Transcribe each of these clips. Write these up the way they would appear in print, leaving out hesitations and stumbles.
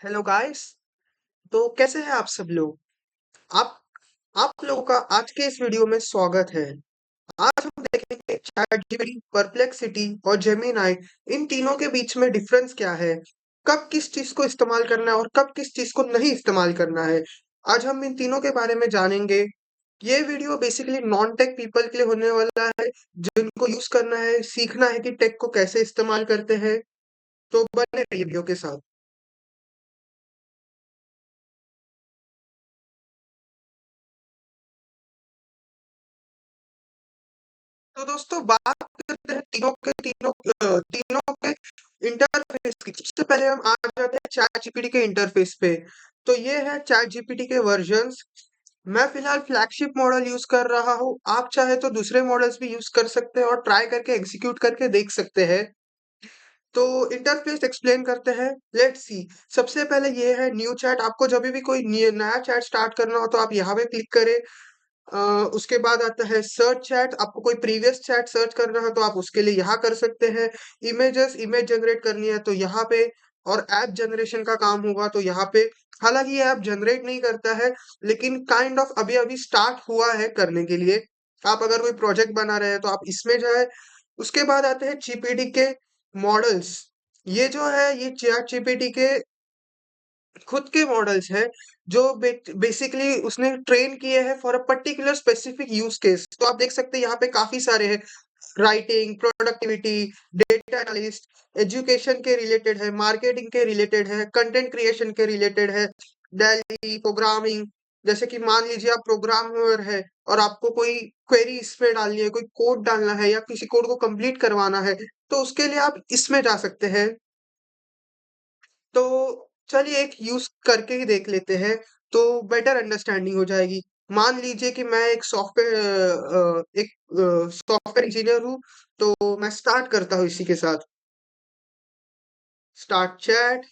Hello guys. तो कैसे हैं आप सब लोग। आप आप लोगों का आज के इस वीडियो में स्वागत है। आज हम देखेंगे चैट जीपीटी, परप्लेक्सिटी और जेमिनाई, इन तीनों के बीच में डिफरेंस क्या है, कब किस चीज को इस्तेमाल करना है और कब किस चीज को नहीं इस्तेमाल करना है। आज हम इन तीनों के बारे में जानेंगे। ये video basically non tech people के लिए होने वाला है, जिनको यूज करना है, सीखना है कि टेक को कैसे इस्तेमाल करते हैं। तो बने रहिए वीडियो के साथ। तो दोस्तों बात करते हैं तीनों के इंटरफेस की। सबसे पहले हम आ जाते हैं चैट जीपीटी के इंटरफेस पे। तो ये है चैट जीपीटी के वर्जन्स। मैं फिलहाल फ्लैगशिप मॉडल यूज कर रहा हूँ, आप चाहे तो दूसरे मॉडल्स भी यूज कर सकते हैं और ट्राई करके एग्जीक्यूट करके देख सकते हैं। तो इंटरफेस एक्सप्लेन करते हैं, लेट्स सी। सबसे पहले ये है न्यू चैट। आपको जब भी कोई नया चैट स्टार्ट करना हो तो आप यहाँ पे क्लिक करें। उसके बाद आता है सर्च चैट। आपको कोई प्रीवियस चैट सर्च करना है तो आप उसके लिए यहाँ कर सकते हैं। इमेज जनरेट करनी है तो यहाँ पे। और ऐप जनरेशन का काम होगा तो यहाँ पे। हालांकि ये ऐप जनरेट नहीं करता है, लेकिन काइंड ऑफ अभी अभी स्टार्ट हुआ है करने के लिए। आप अगर कोई प्रोजेक्ट बना रहे हैं तो आप इसमें जाए। उसके बाद आते हैं जीपीटी के मॉडल्स। ये जो है ये चैट जीपीटी के खुद के मॉडल्स हैं, जो बेसिकली उसने ट्रेन किए हैं for a particular specific use case. तो आप देख सकते हैं यहाँ पे काफी सारे हैं। Writing, productivity, data analyst, education के रिलेटेड है, मार्केटिंग के रिलेटेड है, कंटेंट क्रिएशन के रिलेटेड है, डेली प्रोग्रामिंग। जैसे कि मान लीजिए आप प्रोग्रामर है और आपको कोई क्वेरी इसमें डालनी है, कोई कोड डालना है या किसी कोड को कंप्लीट करवाना है, तो उसके लिए आप इसमें जा सकते हैं। तो चलिए एक यूज करके ही देख लेते हैं, तो बेटर अंडरस्टैंडिंग हो जाएगी। मान लीजिए कि मैं एक सॉफ्टवेयर इंजीनियर हूँ। तो मैं स्टार्ट करता हूँ इसी के साथ। Start chat.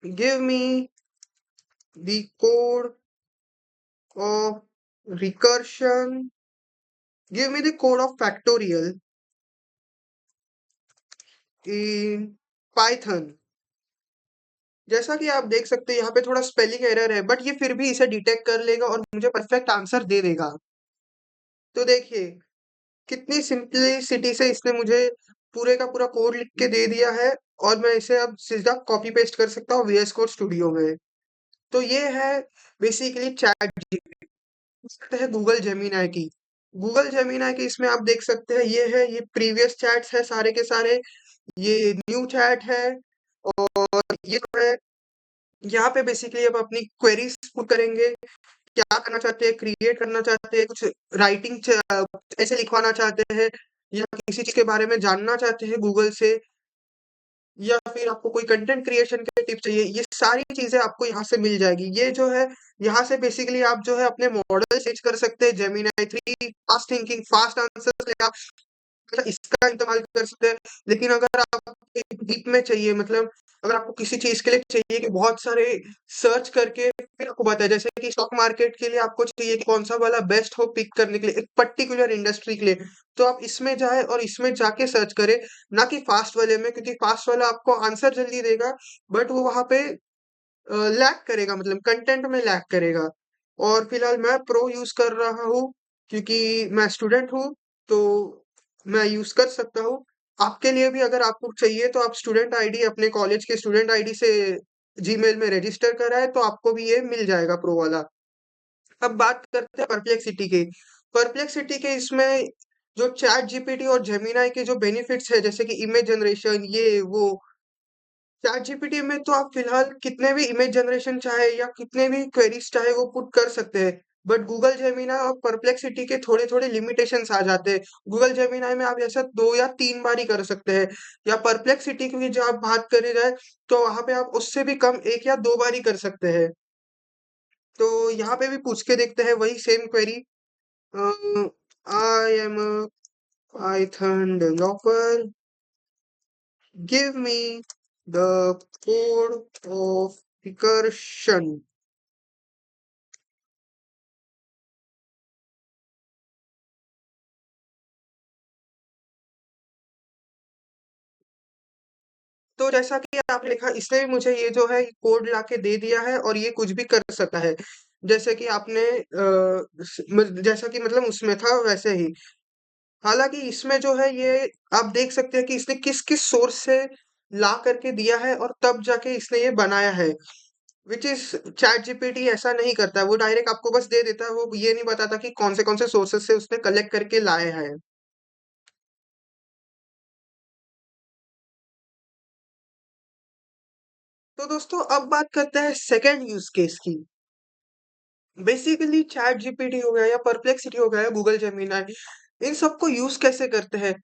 Give me the code of recursion, give me the code of factorial in python। जैसा कि आप देख सकते हैं यहाँ पे थोड़ा स्पेलिंग एरर है, बट ये फिर भी इसे डिटेक्ट कर लेगा और मुझे परफेक्ट आंसर दे देगा। तो देखिए कितनी सिंपलिसिटी से इसने मुझे पूरे का पूरा कोड लिख के दे दिया है। और मैं इसे अब सीधा कॉपी पेस्ट कर सकता हूँ वीएस कोड स्टूडियो में। तो ये है बेसिकली चैट जीपीटी। सकते हैं गूगल जेमिनाई की। गूगल जेमिनाई की इसमें आप देख सकते हैं ये है, ये प्रीवियस चैट्स है सारे के सारे। ये न्यू चैट है। और ये जो है यहाँ पे बेसिकली अब अपनी क्वेरीज पुट करेंगे। क्या करना चाहते हैं, क्रिएट करना चाहते हैं, कुछ राइटिंग ऐसे लिखवाना चाहते हैं, या किसी चीज के बारे में जानना चाहते हैं गूगल से, या फिर आपको कोई कंटेंट क्रिएशन के टिप चाहिए, ये सारी चीजें आपको यहाँ से मिल जाएगी। ये जो है यहाँ से बेसिकली आप जो है अपने मॉडल सेट कर सकते हैं। Gemini 3 fast thinking, fast answer मतलब इसका इस्तेमाल कर सकते हैं। लेकिन अगर आप डीप में चाहिए, मतलब अगर आपको किसी चीज के लिए चाहिए कि बहुत सारे सर्च करके फिर आपको बताए, जैसे कि स्टॉक मार्केट के लिए आपको चाहिए कि कौन सा वाला बेस्ट हो पिक करने के लिए एक पर्टिकुलर इंडस्ट्री के लिए, तो आप इसमें जाए और इसमें जाके सर्च करें। ना कि फास्ट वाले में, क्योंकि फास्ट वाला आपको आंसर जल्दी देगा, बट वो वहां पे लैग करेगा, मतलब कंटेंट में लैग करेगा। और फिलहाल मैं प्रो यूज कर रहा हूँ, क्योंकि मैं स्टूडेंट हूँ। तो मैं यूज कर सकता हूँ। आपके लिए भी अगर आपको चाहिए तो आप स्टूडेंट आईडी, अपने कॉलेज के स्टूडेंट आईडी से जीमेल में रजिस्टर कराए तो आपको भी ये मिल जाएगा प्रो वाला। अब बात करते हैं परप्लेक्सिटी के। परप्लेक्सिटी के इसमें जो चैट जीपीटी और जेमिनाई के जो बेनिफिट्स है, जैसे कि इमेज जनरेशन, ये वो। चैट जीपीटी में तो आप फिलहाल कितने भी इमेज जनरेशन चाहे या कितने भी क्वेरीज चाहे वो पुट कर सकते हैं। बट गूगल जेमिना और परप्लेक्सिटी के थोड़े थोड़े लिमिटेशंस आ जाते हैं। गूगल जेमिनाई में आप ऐसा 2 या 3 बार ही कर सकते हैं, या परप्लेक्सिटी की जब आप बात करी जाए तो वहां पे आप उससे भी कम 1 या 2 बार ही कर सकते हैं। तो यहाँ पे भी पूछ के देखते हैं वही same query. I am Python developer, give me the code of recursion। तो जैसा कि आपने लिखा, इसने भी मुझे ये जो है कोड लाके दे दिया है और ये कुछ भी कर सकता है। जैसे कि आपने जैसा कि मतलब उसमें था वैसे ही। हालांकि इसमें जो है ये आप देख सकते हैं कि इसने किस किस सोर्स से ला करके दिया है और तब जाके इसने ये बनाया है, विच इज चैट जीपीटी ऐसा नहीं करता है। वो डायरेक्ट आपको बस दे देता है, वो ये नहीं बताता कि कौन से सोर्सेस से उसने कलेक्ट करके लाए हैं। तो दोस्तों अब बात करते हैं सेकंड यूज केस की। बेसिकली चैट जीपीटी हो गया या परप्लेक्सिटी हो गया या गूगल जेमिनाई, इन सबको यूज कैसे करते हैं?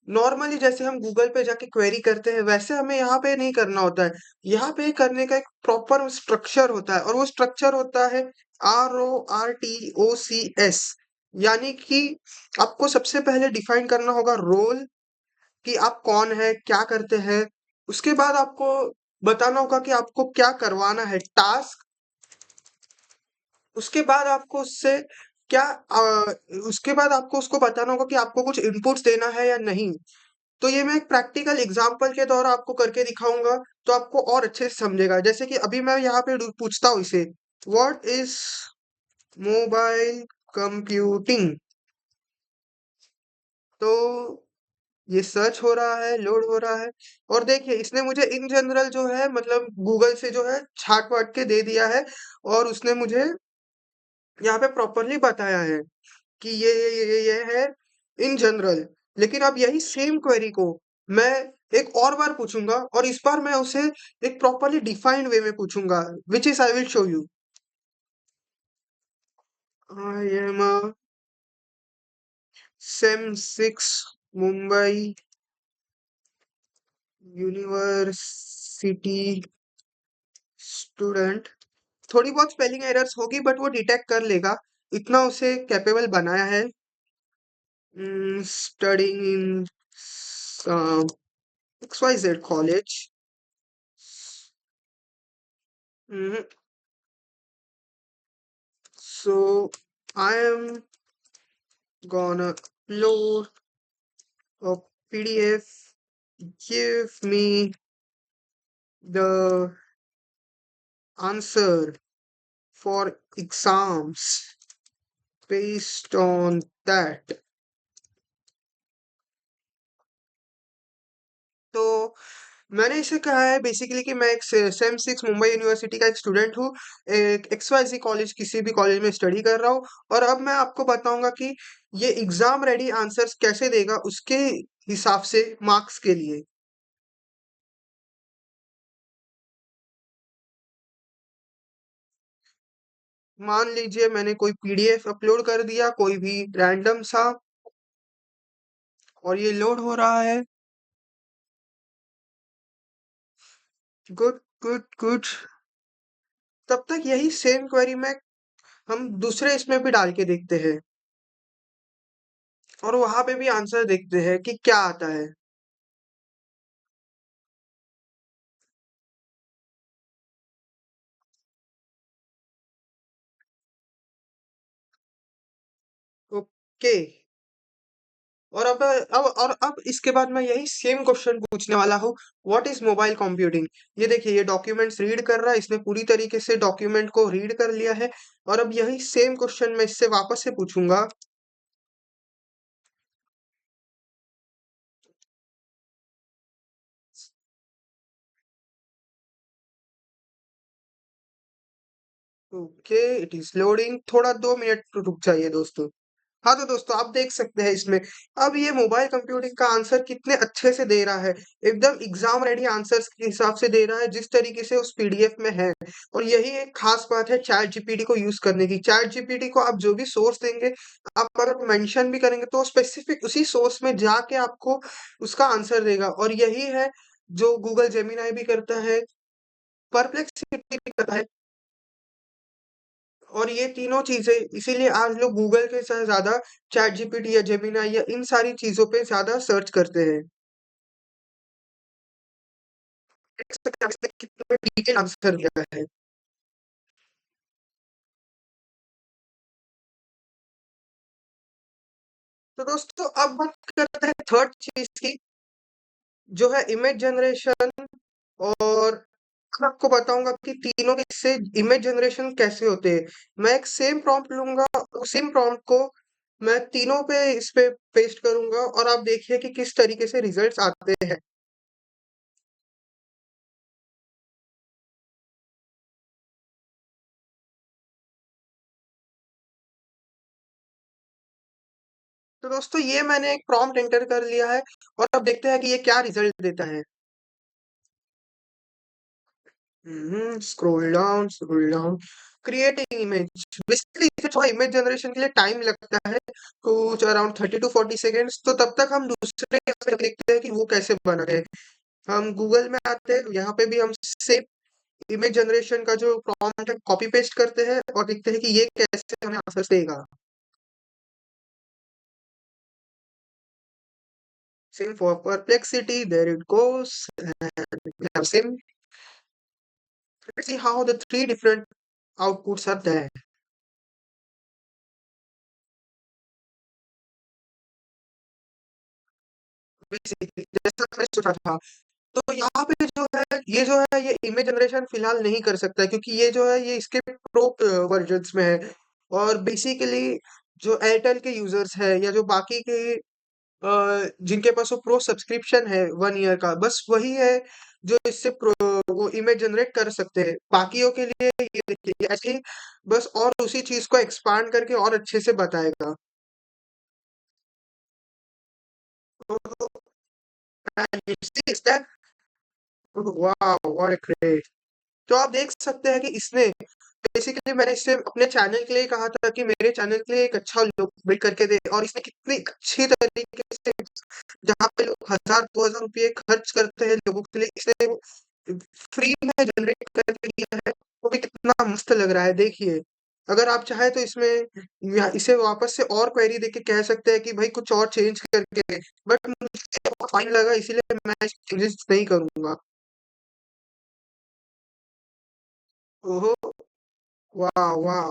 नॉर्मली जैसे हम गूगल पे जाके क्वेरी करते हैं वैसे हमें यहाँ पे नहीं करना होता है। यहाँ पे करने का एक प्रॉपर स्ट्रक्चर होता है और वो स्ट्रक्चर होता है RORTOCS। यानी कि आपको सबसे पहले डिफाइन करना होगा रोल, कि आप कौन है, क्या करते हैं। उसके बाद आपको बताना होगा कि आपको क्या करवाना है, टास्क। उसके बाद आपको उससे क्या उसके बाद आपको उसको बताना होगा कि आपको कुछ इनपुट्स देना है या नहीं। तो ये मैं एक प्रैक्टिकल एग्जांपल के द्वारा आपको करके दिखाऊंगा, तो आपको और अच्छे से समझेगा। जैसे कि अभी मैं यहाँ पे पूछता हूँ इसे, व्हाट इज मोबाइल कंप्यूटिंग। तो ये सर्च हो रहा है, लोड हो रहा है, और देखिए इसने मुझे इन जनरल जो है मतलब गूगल से जो है छाट वाट के दे दिया है। और उसने मुझे यहाँ पे प्रॉपरली बताया है कि ये है इन जनरल। लेकिन अब यही सेम क्वेरी को मैं एक और बार पूछूंगा और इस बार मैं उसे एक प्रॉपरली डिफाइंड वे में पूछूंगा, which is I will show you. I am a same six Mumbai university student. थोड़ी बहुत स्पेलिंग एरर्स होगी बट वो डिटेक्ट कर लेगा, इतना उसे कैपेबल बनाया है। Studying in XYZ college. So I am gonna upload a PDF. Give me the answer for exams based on that. तो मैंने इसे कहा है बेसिकली कि मैं एक सेम सिक्स मुंबई यूनिवर्सिटी का एक स्टूडेंट हूँ, एक XYZ कॉलेज, किसी भी कॉलेज में स्टडी कर रहा हूँ। और अब मैं आपको बताऊंगा कि ये एग्जाम रेडी आंसर्स कैसे देगा उसके हिसाब से मार्क्स के लिए। मान लीजिए मैंने कोई PDF अपलोड कर दिया, कोई भी रैंडम सा, और ये लोड हो रहा है। Good good good. तब तक यही सेम क्वेरी में हम दूसरे इसमें भी डाल के देखते हैं और वहां पे भी आंसर देखते हैं कि क्या आता है। ओके। और अब इसके बाद मैं यही सेम क्वेश्चन पूछने वाला हूँ, व्हाट इज मोबाइल कंप्यूटिंग। ये देखिए ये डॉक्यूमेंट्स रीड कर रहा है, इसने पूरी तरीके से डॉक्यूमेंट को रीड कर लिया है। और अब यही सेम क्वेश्चन मैं इससे वापस से पूछूंगा। ओके, इट इज लोडिंग, थोड़ा 2 मिनट रुक जाइए दोस्तों। हाँ तो दोस्तों आप देख सकते हैं इसमें अब ये मोबाइल कंप्यूटिंग का आंसर कितने अच्छे से दे रहा है। एकदम एग्जाम रेडी आंसर्स के हिसाब से दे रहा है जिस तरीके से उस PDF में है। और यही एक खास बात है चैट जीपीटी को यूज करने की। चैट जीपीटी को आप जो भी सोर्स देंगे, आप अगर मेंशन भी करेंगे तो स्पेसिफिक उसी सोर्स में जाके आपको उसका आंसर देगा। और यही है जो गूगल जेमिनाई भी करता है, परप्लेक्सिटी भी करता है। और ये तीनों चीजें इसीलिए आज लोग गूगल के से ज्यादा चैट जीपीटी या जेमिनाई या इन सारी चीजों पे ज्यादा सर्च करते हैं। देख सकते हैं इसने कितना डिटेल आंसर दिया है। तो दोस्तों अब बात करते हैं थर्ड चीज की, जो है इमेज जनरेशन और मैं आपको बताऊंगा कि तीनों के से इमेज जनरेशन कैसे होते हैं। मैं एक सेम प्रॉम्प्ट लूंगा, सेम प्रॉम्प्ट को मैं तीनों पे इस पे पेस्ट करूंगा और आप देखिए कि किस तरीके से रिजल्ट्स आते हैं। तो दोस्तों ये मैंने एक प्रॉम्प्ट एंटर कर लिया है और अब देखते हैं कि ये क्या रिजल्ट देता है। Scroll down, creating image. Basically इसे थोड़ा इमेज जनरेशन के लिए टाइम लगता है, कुछ अराउंड 30 to 40 सेकेंड्स। तो तब तक हम दूसरे पे देखते हैं कि वो कैसे बना है। हम गूगल में आते हैं, यहाँ पे भी हम सेम इमेज जनरेशन का जो प्रॉम्प्ट है कॉपी पेस्ट करते हैं और देखते हैं कि ये कैसे हमें आंसर देगा। Same for Perplexity, there it goes, and same, let's see how the three different outputs are there। Basically, जैसा मैं सोचा था, तो यहाँ पे ये इमेज जनरेशन फिलहाल नहीं कर सकता है, क्योंकि ये जो है ये इसके प्रो वर्जन्स में है। और बेसिकली जो एयरटेल के यूजर्स है या जो बाकी के जिनके पास वो प्रो सब्सक्रिप्शन है 1 ईयर का, बस वही है जो इससे प्रो वो इमेज जनरेट कर सकते हैं। बाकियों के लिए ये देखिए ये ऐसे ही बस और उसी चीज को एक्सपांड करके और अच्छे से बताएगा। तो वाह, व्हाट अ ग्रेट। तो आप देख सकते हैं कि इसने बेसिकली मैंने इससे अपने चैनल के लिए कहा था कि मेरे चैनल के लिए एक अच्छा लुक बिल्ड करके दे, और इसने कितनी अच्छी तरीके से, जहाँ पे लोग 1000-2000 रुपये खर्च करते हैं लोगों के लिए, इसने वो फ्री में जनरेट करके दिया है। वो भी कितना मस्त लग रहा है देखिए। अगर आप चाहे तो इसमें इसे वापस से और क्वेरी देके कह सकते हैं कि भाई कुछ और चेंज करके दे, बट मुझे फाइन लगा इसीलिए मैं चेंजेस नहीं करूंगा। ओहो, वाह वाह।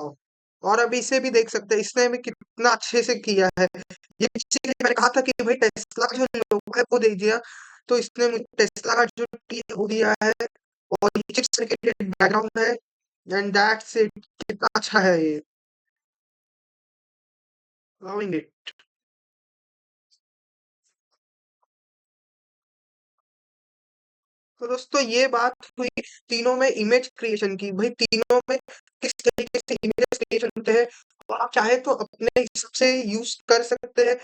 और अभी इसे भी देख सकते हैं, इसने भी कितना अच्छे से किया है। ये इसीलिए मैंने कहा था कि भाई टेस्ला का जो लोगो है वो दे दिया, तो इसने मुझे टेस्ला का जो टी है वो दिया है, और ये चिप्स के बैकग्राउंड है, एंड दैट्स इट। कितना अच्छा है ये, लविंग इट। तो दोस्तों ये बात हुई तीनों में इमेज क्रिएशन की। भाई तीनों में किस तरीके से इमेज क्रिएशन होते हैं, और आप चाहे तो अपने हिसाब से यूज कर सकते हैं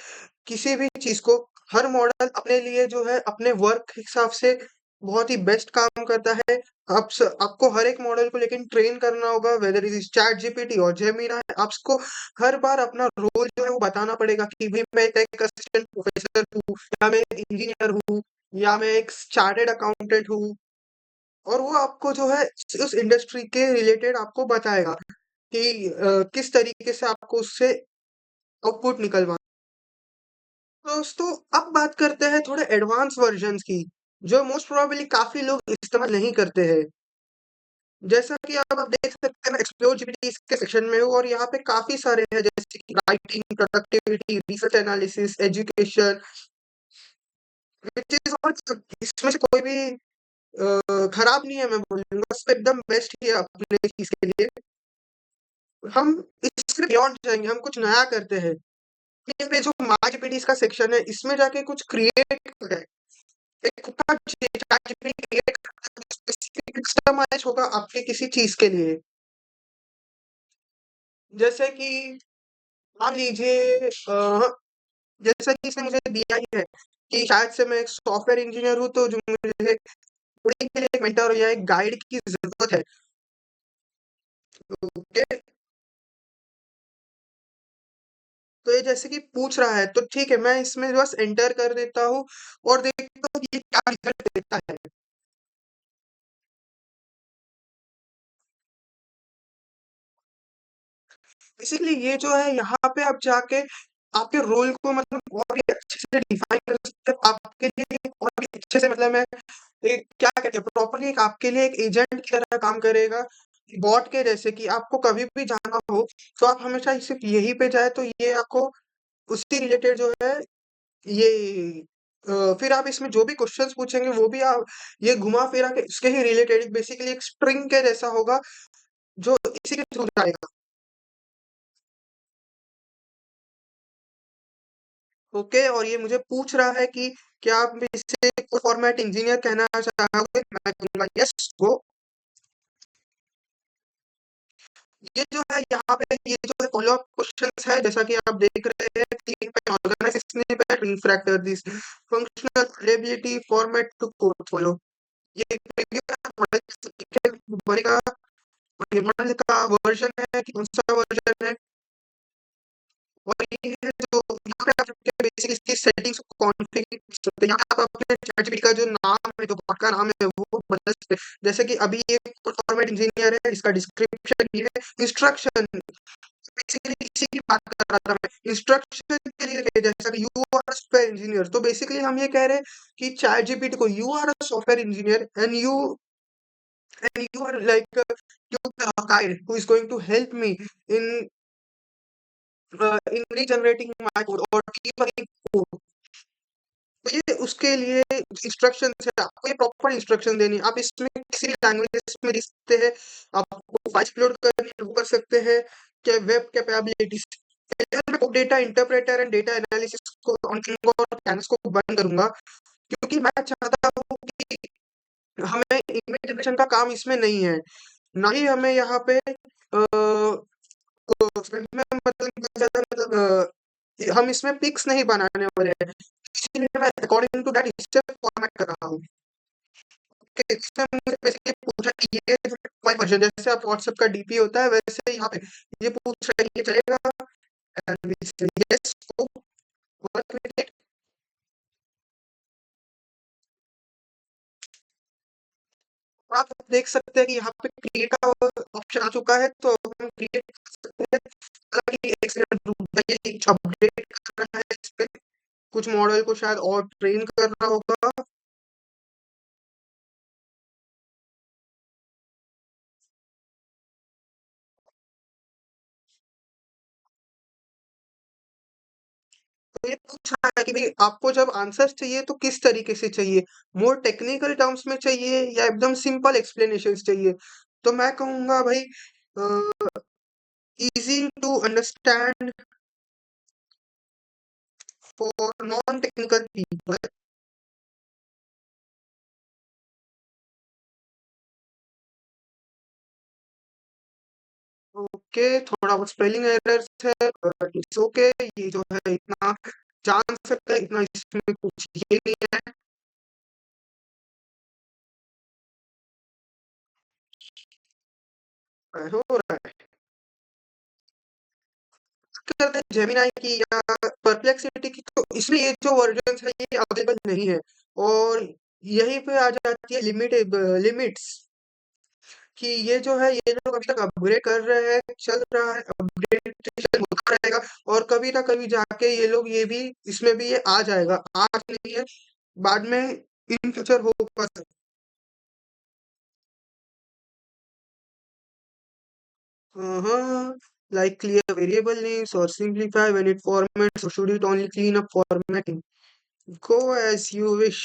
किसी भी चीज को। हर मॉडल अपने लिए जो है अपने वर्क के हिसाब से बहुत ही बेस्ट काम करता है। आपको हर एक मॉडल को लेकिन ट्रेन करना होगा, वेदर इज चैट जीपीटी और जेमिनी है। आपको हर बार अपना रोल जो है वो बताना पड़ेगा कि भाई मैं टेक असिस्टेंट प्रोफेसर हूँ, या मैं इंजीनियर हूँ, या मैं एक चार्टेड अकाउंटेंट हूँ। और वो आपको जो है उस इंडस्ट्री के रिलेटेड आपको बताएगा कि किस तरीके से आपको उससे आउटपुट निकलवाना। दोस्तों अब बात करते हैं थोड़े एडवांस वर्जन्स की, जो मोस्ट प्रोबेबली काफी लोग इस्तेमाल नहीं करते हैं। जैसा कि अब आप देख सकते हैं, मैं एक्सप्लोर जीपीटी इसके सेक्शन में हूँ और यहाँ पे काफी सारे हैं, जैसे कि writing, productivity, research analysis, education, which is all. इसमें से कोई भी खराब नहीं है, मैं बोलूंगा सब एकदम बेस्ट ही है अपने चीज के लिए। हम इससे बियॉन्ड जाएंगे, हम कुछ नया करते हैं। ये पे जो मार्च जीपीटी का सेक्शन है, इसमें जाके कुछ क्रिएट है, एक खुद का चैट जीपीटी क्रिएट करना है, स्पेसिफिक कस्टमाइज होगा आपके किसी चीज के लिए। जैसे कि मान लीजिए जैसा कि इसने मुझे दिया ही है कि शायद से मैं एक सॉफ्टवेयर इंजीनियर हूँ, तो जो मुझे कोडिंग के लिए एक मेंटर या एक गाइड की जरूरत है। ओके, तो ये जैसे कि पूछ रहा है, तो ठीक है मैं इसमें बस एंटर कर देता हूँ और देखता हूँ कि ये क्या रिजल्ट देता है। बेसिकली ये जो है यहाँ पे आप जाके आपके रोल को मतलब और भी अच्छे से डिफाइन कर सकते हैं। आपके लिए और भी अच्छे से मतलब मैं एक क्या कहते हैं प्रॉपरली एक आपके लिए एक एजेंट की तरह काम करेगा, बॉट के जैसे कि आपको कभी भी जाना हो तो आप हमेशा सिर्फ यहीं पे जाए, तो ये आपको उससे रिलेटेड जो है ये फिर आप इसमें जो भी क्वेश्चंस पूछेंगे वो भी आप ये घुमा-फिरा के इसके ही रिलेटेड बेसिकली एक स्ट्रिंग के जैसा होगा जो इसी के थ्रू जाएगा। ओके और ये मुझे पूछ रहा है कि क्या आप इसे फॉर्मेट इंजीनियर कहना चाहोगे? मैं कहूँगा यस गो। ये जो है यहाँ पे ये जो है फॉलो-अप क्वेश्चंस है जैसा कि आप देख रहे हैं 3 पे organise snippet, refactor this functional reliability format to code follow. ये एक प्रीव्यू का मॉडल बनेगा और ये मॉडल का वर्जन है कि कौन-सा वर्जन है और ये है जो यहाँ पे आप बेसिकली इसकी सेटिंग्स को कॉन्फ़िगर कर सकते हैं। यहाँ पे आप अपने चैटजीपीटी का जो नाम है, जो बॉट का नाम है वो बदल सकते हैं। जैसे कि अभी ये फॉर्मेट इंजीनियर है, इसका डिस्क्रिप्शन ये है, इंस्ट्रक्शन बेसिकली इसी की बात कर रहा था मैं। इंस्ट्रक्शन के लिए देखिए जैसा कि you are a software engineer तो बेसिकली हम ये कह रहे हैं कि चैटजीपीटी को you are a software engineer and you are like you guide who is going to help me in in regenerating my code or debugging code तो ये उसके लिए इंस्ट्रक्शंस है आपको ये प्रॉपर इंस्ट्रक्शन देनी है आप इसमें किसी भी लैंग्वेज में लिख सकते हैं आपको फाइल अपलोड करनी है वो कर सकते हैं क्या web capabilities data interpreter and data analysis को ऑन और कैनवस को बंद करूंगा क्योंकि मैं चाहता हूँ कि हमें इंटीग्रेशन का काम इसमें नहीं है ना ही हमें यहाँ पे में मतलब ज़्यादा मतलब हम इसमें पिक्स नहीं बनाने वाले हैं इसलिए मैं अकॉर्डिंग टू दैट इसे फॉर्मेट कर रहा हूँ कि इसमें मुझे बेसिकली पूछा कि ये फाइल वर्जन जैसे आप व्हाट्सएप का डीपी होता है वैसे यहाँ पे ये पूछ रहा है ये चलेगा एंड यस और आप देख सकते हैं कि यहाँ पे क्रिएट का ऑप्शन आ चुका है तो हम क्रिएट कर सकते हैं हालांकि एक सेकंड ये अपडेट कर रहा है इस पे कुछ मॉडल को शायद और ट्रेन कर रहा होगा तो ये पूछ रहा है कि भाई आपको जब आंसर्स चाहिए तो किस तरीके से चाहिए मोर टेक्निकल टर्म्स में चाहिए या एकदम सिंपल एक्सप्लेनेशंस चाहिए तो मैं कहूँगा भाई easy to understand for non technical people okay थोड़ा बहुत स्पेलिंग एरर्स है बट इट्स ओके ये जो है इतना जान सकते हैं इतना इसमें कुछ ये नहीं है हो रहा है करते हैं जेमिनाई की या परप्लेक्सिटी की तो इसमें ये जो वर्जन है ये अवेलेबल नहीं है और यहीं पे आ जाती है लिमिट्स कि ये जो है ये लोग अभी तक अपग्रेड कर रहे हैं चल रहा है अपडेटेशन होता रहेगा और कभी ना कभी जाके ये लोग ये भी इसमें भी ये आ जाएगा आज नहीं है बाद में इन फ्यूचर होगा uh-huh. Like clear variable names or simplify when it formats or should it only clean up formatting go as you wish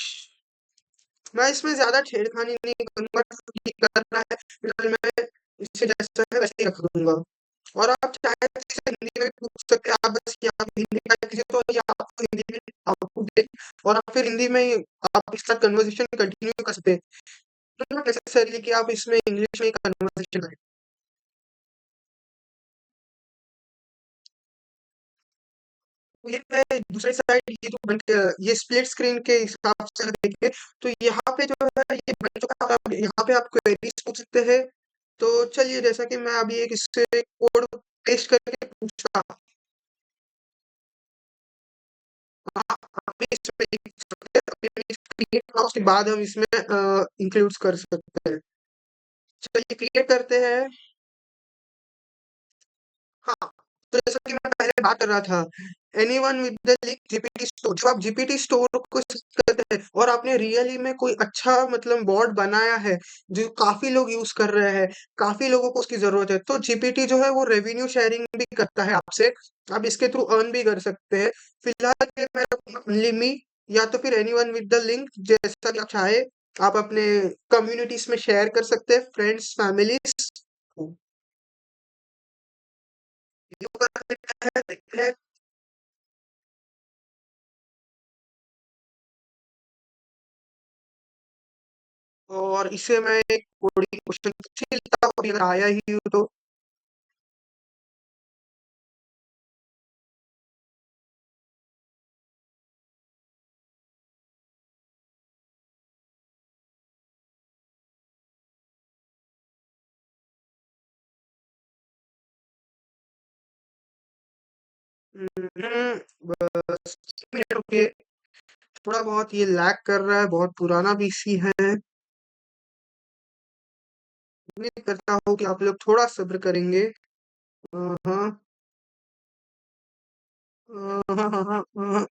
मैं इसमें ज़्यादा छेड़खानी नहीं करूँगा ठीक करना है फिलहाल मैं इसे जैसा है वैसे ही रख दूँगा और आप चाहे तो इसे हिंदी में पूछ सकते हैं आप बस कि आप हिंदी का किसी तो या आपको हिंदी में आउटपुट दे और आप फिर हिंदी में ही आप इसका कन्वर्सेशन कंटिन्यू कर सकते हैं नॉट नेसेसरी कि आप इसमें इंग्लिश में ही कन्वर्सेशन करें ये है दूसरी साइड ये जो ये स्प्लिट स्क्रीन के हिसाब से देखें तो यहाँ पे जो है ये बन चुका है अब यहाँ पे आप क्वेरीज पूछ सकते हैं तो चलिए जैसा कि मैं अभी एक इससे कोड पेस्ट करके पूछा हाँ, अभी इसमें लिख सकते हैं अभी मैं क्रिएट उसके बाद हम इसमें इंक्लूड कर सकते हैं चलिए क्रिएट करते हैं हाँ, तो जैसा कि मैं पहले बात कर रहा था anyone with the link GPT store जब आप जीपीटी स्टोर को सर्च करते हैं और आपने रियली में कोई अच्छा मतलब बॉट बनाया है जो काफी लोग यूज कर रहे हैं काफी लोगों को उसकी जरूरत है तो जीपीटी जो है वो रेवेन्यू शेयरिंग भी करता है आपसे आप इसके थ्रू अर्न भी कर सकते हैं फिलहाल ये मैं ओनली मी या तो फिर एनीवन विद द लिंक, जैसा कि आप चाहे आप अपने कम्युनिटीज में शेयर कर सकते हैं, फ्रेंड्स फैमिलीज को। ये ऊपर लिखा है, देखते हैं। और इसे मैं एक कोडिंग क्वेश्चन पूछ ही लेता हूँ, अभी अगर आया ही हो तो। बस 1 मिनट रुकिए, थोड़ा बहुत ये लैग कर रहा है, बहुत पुराना पीसी है। उम्मीद करता हूँ कि आप लोग थोड़ा सब्र करेंगे। हाँ, हाँ, हाँ, हाँ, हाँ, हाँ,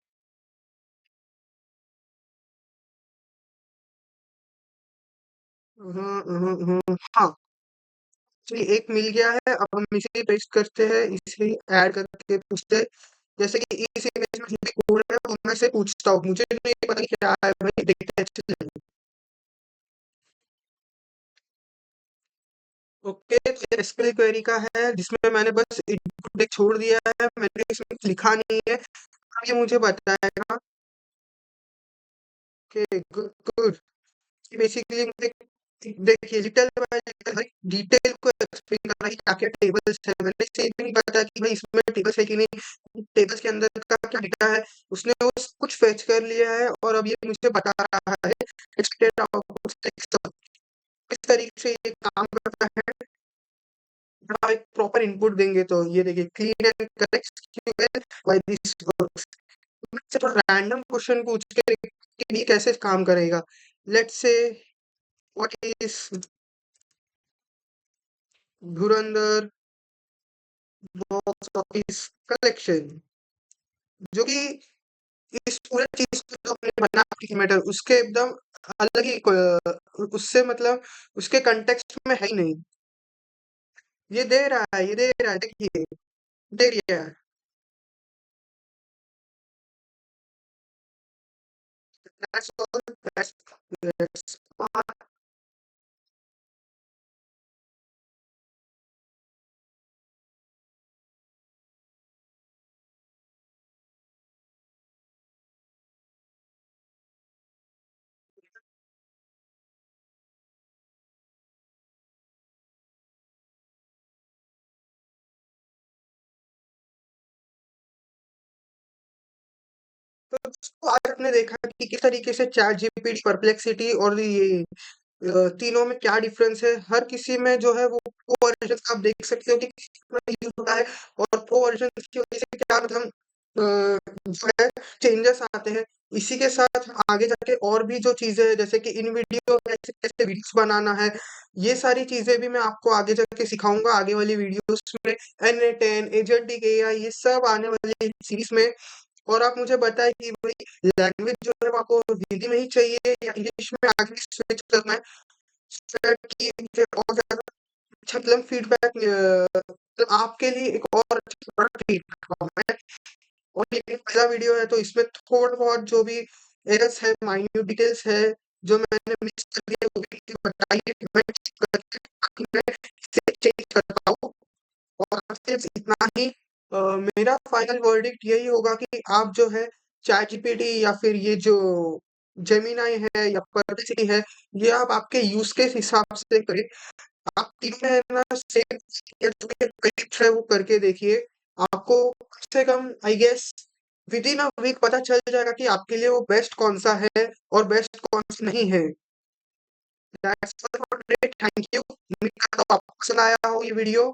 हाँ, हाँ, हाँ। चलिए एक मिल गया है, अब हम इसे पेस्ट करते हैं, इसे ऐड करके पूछते हैं। जैसे कि इस इमेज में हिंदी कोड है, तो मैं से पूछता हूँ, मुझे नहीं पता कि क्या है भाई, देखते हैं अच्छे से। ओके, तो एसक्यूएल क्वेरी का है, जिसमें मैंने बस इनपुट एक छोड़ दिया है, मैंने इसमें कुछ लिखा नहीं है। अब ये मुझे बताएगा। Okay, good good. बेसिकली मुझे देखिए लिटिल बाय लिटिल हर डिटेल को एक्सप्लेन करना है, क्या क्या टेबल्स है, मैंने इसे भी नहीं पता कि भाई इसमें टेबल्स है कि नहीं, टेबल्स के अंदर का क्या डेटा है। उसने वो कुछ फेच कर लिया है और अब ये मुझे बता रहा है एक्सपेक्टेड आउटपुट। इस तरीके से ये काम करता है। जब आप एक प्रॉपर इनपुट देंगे तो ये देखिए clean and correct SQL why this works. मैं थोड़ा रैंडम क्वेश्चन पूछ के कि ये कैसे काम करेगा। Let's say what is Dhurandhar box office collection, जो कि इस पूरे चीज को जो हमने बना मैटर उसके एकदम अलग ही उससे मतलब उसके कंटेक्स्ट में है ही नहीं। ये दे रहा है, ये दे रहा है, देखिए दे दिया है। That's all, that's all। तो दोस्तों, आज आपने देखा कि किस तरीके से चैट जीपीटी, परप्लेक्सिटी और ये तीनों में क्या डिफरेंस है। हर किसी में जो है वो प्रो वर्जन आप देख सकते हो कि कितना यूज होता है, और प्रो वर्जन की वजह से क्या मतलब जो है चेंजेस आते हैं। इसी के साथ आगे जाके और भी जो चीजें हैं, जैसे कि इन वीडियो कैसे कैसे वीडियोस बनाना है, ये सारी चीजें भी मैं आपको आगे जाके सिखाऊंगा आगे वाली वीडियोस में। N10 एजेंटिक एआई, ये सब आने वाली सीरीज में। और आप मुझे बताएं कि भाई लैंग्वेज जो है वो आपको हिंदी में ही चाहिए या इंग्लिश में आगे स्विच करना है। शायद कि मुझे और ज़्यादा अच्छा मतलब फीडबैक मतलब आपके लिए एक और अच्छा प्रोडक्ट क्रिएट कर पाऊँ मैं। और ये मेरा पहला वीडियो है, तो इसमें थोड़ा बहुत जो भी एरर्स है, माइन्यूट डिटेल्स है, जो मैंने मिस कर दिया वो भी मुझे बताइए, मैं ठीक करके ताकि मैं इसे चेंज कर पाऊँ। और सिर्फ इतना ही, मेरा फाइनल वर्डिक्ट यही होगा कि आप जो है चैट जीपीटी या फिर ये जो जेमिनाई है या परप्लेक्सिटी है, ये आप आपके यूज केस हिसाब से करें। आप तीनों में ना सेम जो भी करीब है वो करके देखिए। आपको कम से कम I guess within a week पता चल जाएगा कि आपके लिए वो बेस्ट कौन सा है और बेस्ट कौन सा नहीं है। That's all for today, thank you. उम्मीद करता हूँ आपको पसंद आया हो ये वीडियो।